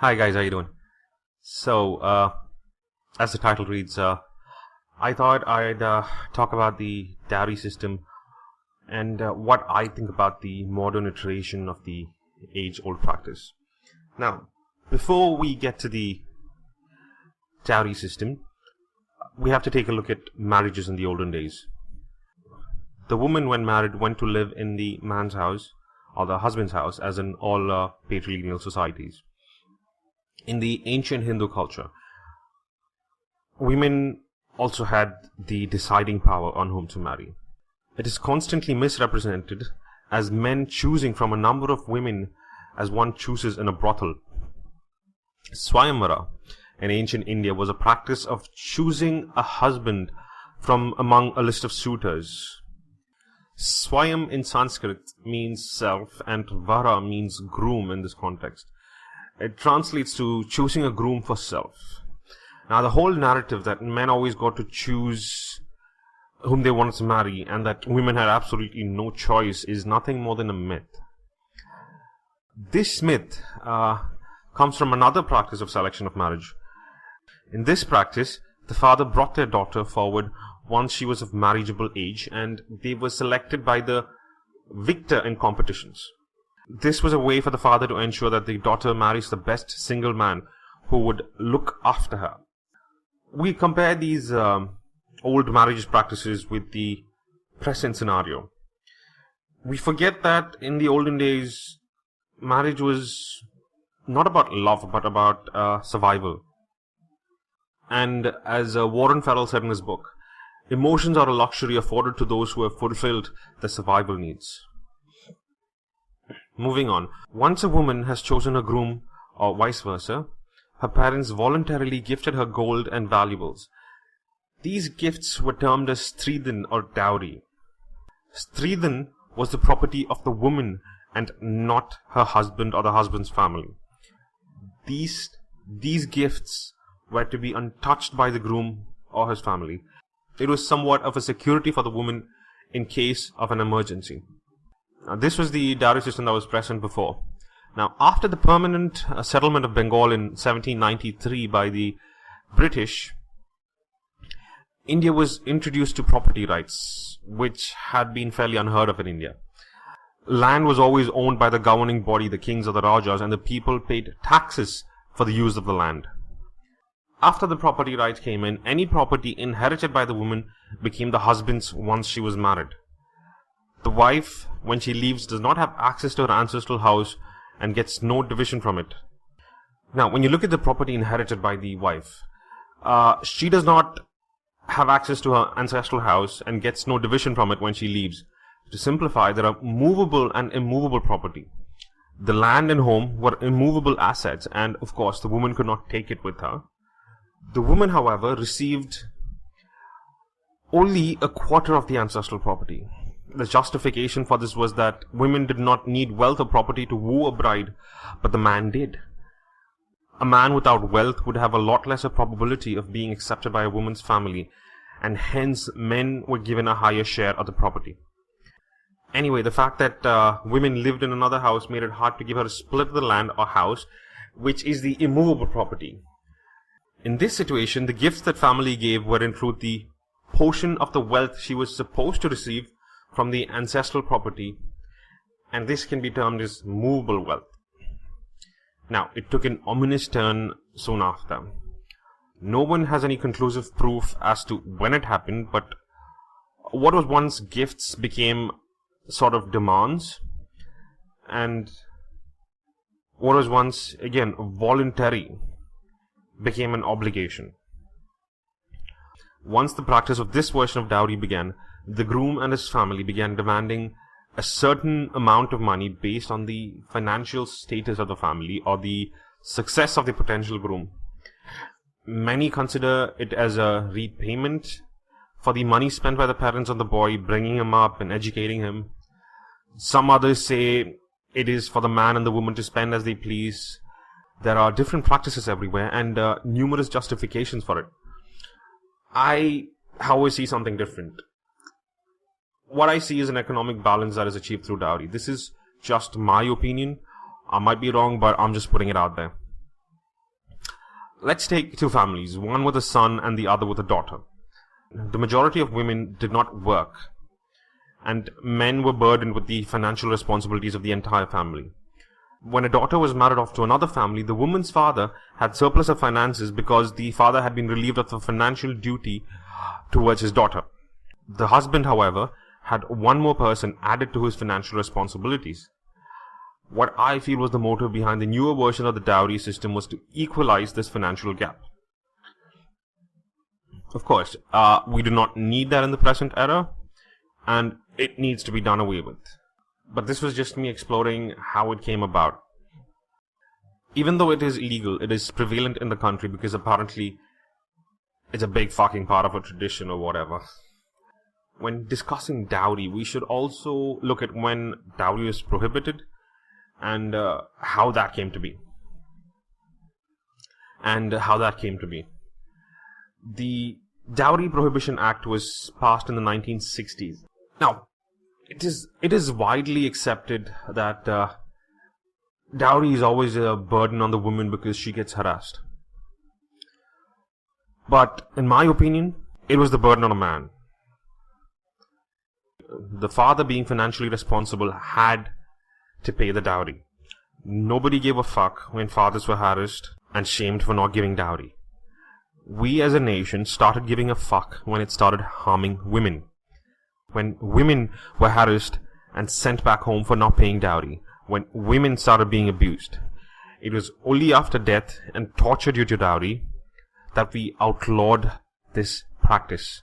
Hi guys, how you doing? As the title reads, I thought I'd talk about the dowry system and what I think about the modern iteration of the age-old practice. Now, before we get to the dowry system, we have to take a look at marriages in the olden days. The woman, when married, went to live in the man's house or the husband's house, as in all patrilineal societies. In the ancient Hindu culture, women also had the deciding power on whom to marry. It is constantly misrepresented as men choosing from a number of women as one chooses in a brothel. Swayamvara in ancient India was a practice of choosing a husband from among a list of suitors. Swayam in Sanskrit means self and vara means groom in this context. It translates to choosing a groom for self. Now, the whole narrative that men always got to choose whom they wanted to marry and that women had absolutely no choice is nothing more than a myth. This myth comes from another practice of selection of marriage. In this practice, the father brought their daughter forward once she was of marriageable age, and they were selected by the victor in competitions. This was a way for the father to ensure that the daughter marries the best single man who would look after her. We compare these old marriage practices with the present scenario. We forget that in the olden days, marriage was not about love, but about survival. And as Warren Farrell said in his book, emotions are a luxury afforded to those who have fulfilled their survival needs. Moving on, once a woman has chosen a groom, or vice versa, her parents voluntarily gifted her gold and valuables. These gifts were termed as stridhan or dowry. Stridhan was the property of the woman and not her husband or the husband's family. These gifts were to be untouched by the groom or his family. It was somewhat of a security for the woman in case of an emergency. Now, this was the dowry system that was present before. Now, after the permanent settlement of Bengal in 1793 by the British, India was introduced to property rights, which had been fairly unheard of in India. Land was always owned by the governing body, the kings or the rajas, and the people paid taxes for the use of the land. After the property rights came in, any property inherited by the woman became the husband's once she was married. The wife, when she leaves, does not have access to her ancestral house and gets no division from it. Now, when you look at the property inherited by the wife, she does not have access to her ancestral house and gets no division from it when she leaves. To simplify, there are movable and immovable property. The land and home were immovable assets, and of course the woman could not take it with her. The woman, however, received only a quarter of the ancestral property. The justification for this was that women did not need wealth or property to woo a bride, but the man did. A man without wealth would have a lot lesser probability of being accepted by a woman's family, and hence men were given a higher share of the property. Anyway, the fact that women lived in another house made it hard to give her a split of the land or house, which is the immovable property. In this situation, the gifts that family gave were in truth the portion of the wealth she was supposed to receive from the ancestral property, and this can be termed as movable wealth. Now, it took an ominous turn soon after. No one has any conclusive proof as to when it happened, but what was once gifts became sort of demands, and what was once, again, voluntary became an obligation. Once the practice of this version of dowry began, the groom and his family began demanding a certain amount of money based on the financial status of the family or the success of the potential groom. Many consider it as a repayment for the money spent by the parents on the boy, bringing him up and educating him. Some others say it is for the man and the woman to spend as they please. There are different practices everywhere and numerous justifications for it. I, however, see something different. What I see is an economic balance that is achieved through dowry. This is just my opinion. I might be wrong, but I'm just putting it out there. Let's take two families, one with a son and the other with a daughter. The majority of women did not work, and men were burdened with the financial responsibilities of the entire family. When a daughter was married off to another family, the woman's father had surplus of finances because the father had been relieved of the financial duty towards his daughter. The husband, however, had one more person added to his financial responsibilities. What I feel was the motive behind the newer version of the dowry system was to equalize this financial gap. Of course, we do not need that in the present era, and it needs to be done away with. But this was just me exploring how it came about. Even though it is illegal, it is prevalent in the country because apparently it's a big fucking part of a tradition or whatever. When discussing dowry, we should also look at when dowry was prohibited and how that came to be. The Dowry Prohibition Act was passed in the 1960s. Now, it is widely accepted that dowry is always a burden on the woman because she gets harassed. But in my opinion, it was the burden on a man. The father, being financially responsible, had to pay the dowry. Nobody gave a fuck when fathers were harassed and shamed for not giving dowry. We as a nation started giving a fuck when it started harming women. When women were harassed and sent back home for not paying dowry. When women started being abused. It was only after death and torture due to dowry that we outlawed this practice.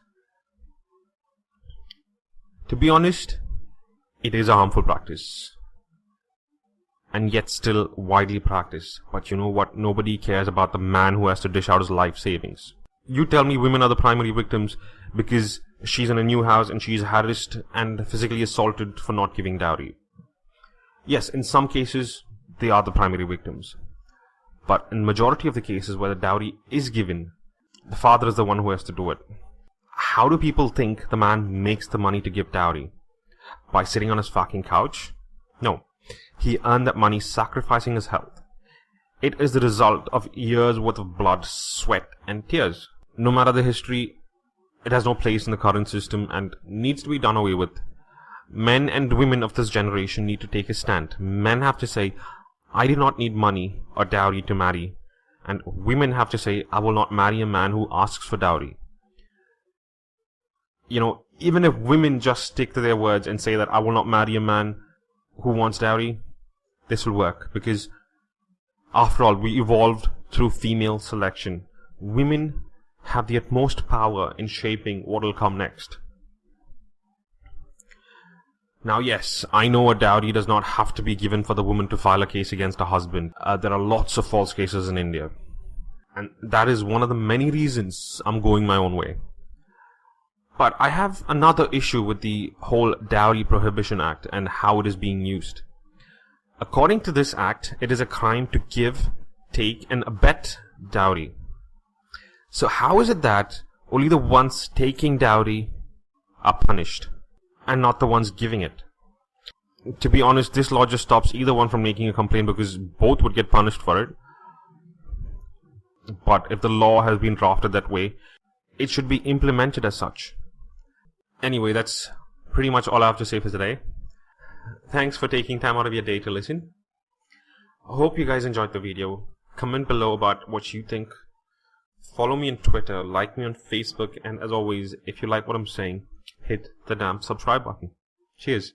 To be honest, it is a harmful practice. And yet still widely practiced. But you know what? Nobody cares about the man who has to dish out his life savings. You tell me women are the primary victims because she's in a new house and she's harassed and physically assaulted for not giving dowry. Yes, in some cases, they are the primary victims. But in majority of the cases where the dowry is given, the father is the one who has to do it. How do people think the man makes the money to give dowry? By sitting on his fucking couch? No. He earned that money sacrificing his health. It is the result of years worth of blood, sweat and tears. No matter the history, it has no place in the current system and needs to be done away with. Men and women of this generation need to take a stand. Men have to say, I do not need money or dowry to marry. And women have to say, I will not marry a man who asks for dowry. You know, even if women just stick to their words and say that I will not marry a man who wants dowry, this will work. Because after all, we evolved through female selection. Women have the utmost power in shaping what will come next. Now yes, I know a dowry does not have to be given for the woman to file a case against her husband. There are lots of false cases in India. And that is one of the many reasons I'm going my own way. But I have another issue with the whole Dowry Prohibition Act and how it is being used. According to this act, it is a crime to give, take and abet dowry. So how is it that only the ones taking dowry are punished and not the ones giving it? To be honest, this law just stops either one from making a complaint because both would get punished for it. But if the law has been drafted that way, it should be implemented as such. Anyway, that's pretty much all I have to say for today. Thanks for taking time out of your day to listen. I hope you guys enjoyed the video. Comment below about what you think. Follow me on Twitter, like me on Facebook, and as always, if you like what I'm saying, hit the damn subscribe button. Cheers.